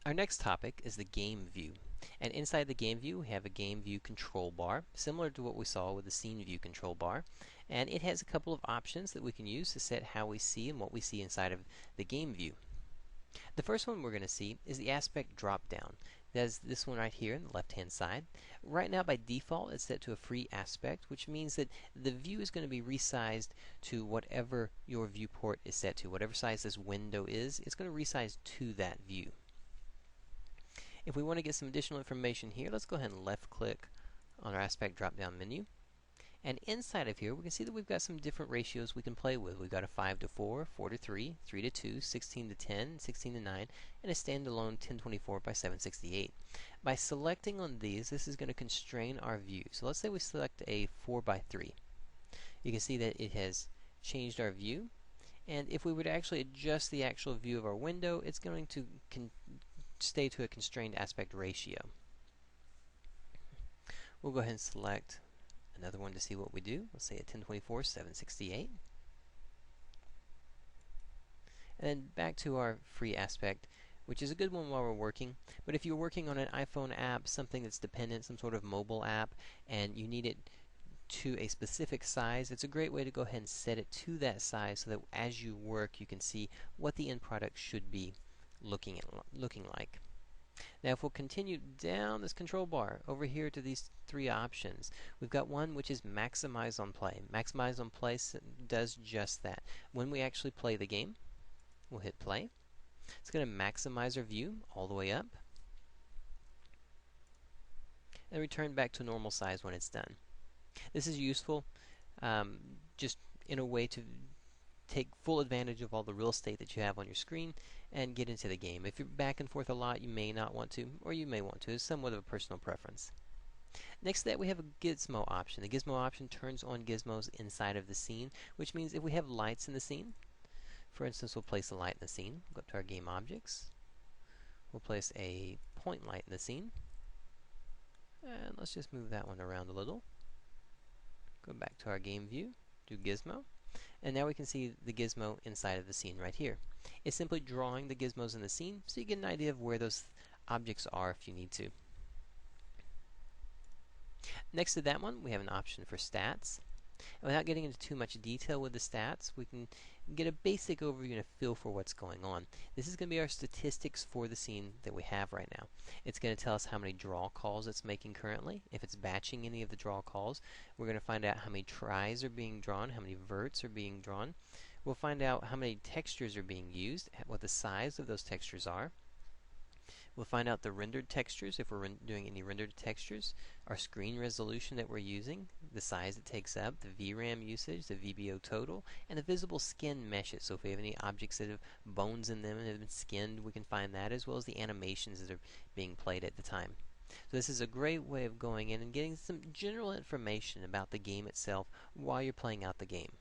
Our next topic is the game view. And inside the game view, we have a game view control bar, similar to what we saw with the scene view control bar. And it has a couple of options that we can use to set how we see and what we see inside of the game view. The first one we're going to see is the aspect drop down. That's this one right here on the left hand side. Right now by default it's set to a free aspect, which means that the view is going to be resized to whatever your viewport is set to. Whatever size this window is, it's going to resize to that view. If we want to get some additional information here, let's go ahead and left click on our aspect drop down menu. And inside of here, we can see that we've got some different ratios we can play with. We've got a 5 to 4, 4 to 3, 3 to 2, 16 to 10, 16 to 9, and a standalone 1024 by 768. By selecting on these, this is going to constrain our view. So let's say we select a 4 by 3. You can see that it has changed our view. And if we were to actually adjust the actual view of our window, it's going to stay to a constrained aspect ratio. We'll go ahead and select another one to see what we do. Let's say a 1024 768. And then back to our free aspect, which is a good one while we're working. But if you're working on an iPhone app, something that's dependent, some sort of mobile app, and you need it to a specific size, it's a great way to go ahead and set it to that size so that as you work you can see what the end product should be looking like. Now if we'll continue down this control bar over here to these three options, we've got one which is maximize on play. Maximize on play does just that. When we actually play the game, we'll hit play. It's going to maximize our view all the way up and return back to normal size when it's done. This is useful just in a way to take full advantage of all the real estate that you have on your screen and get into the game. If you're back and forth a lot, you may not want to, or you may want to. It's somewhat of a personal preference. Next to that, we have a Gizmo option. The Gizmo option turns on gizmos inside of the scene, which means if we have lights in the scene, for instance, we'll place a light in the scene. Go up to our game objects. We'll place a point light in the scene. And let's just move that one around a little. Go back to our game view, do Gizmo. And now we can see the gizmo inside of the scene right here. It's simply drawing the gizmos in the scene so you get an idea of where those objects are if you need to. Next to that one, we have an option for stats. And without getting into too much detail with the stats, we can get a basic overview and a feel for what's going on. This is going to be our statistics for the scene that we have right now. It's going to tell us how many draw calls it's making currently. If it's batching any of the draw calls, we're going to find out how many tries are being drawn, how many verts are being drawn. We'll find out how many textures are being used, what the size of those textures are. We'll find out the rendered textures, if we're doing any rendered textures, our screen resolution that we're using, the size it takes up, the VRAM usage, the VBO total, and the visible skin meshes. So if we have any objects that have bones in them and have been skinned, we can find that, as well as the animations that are being played at the time. So this is a great way of going in and getting some general information about the game itself while you're playing out the game.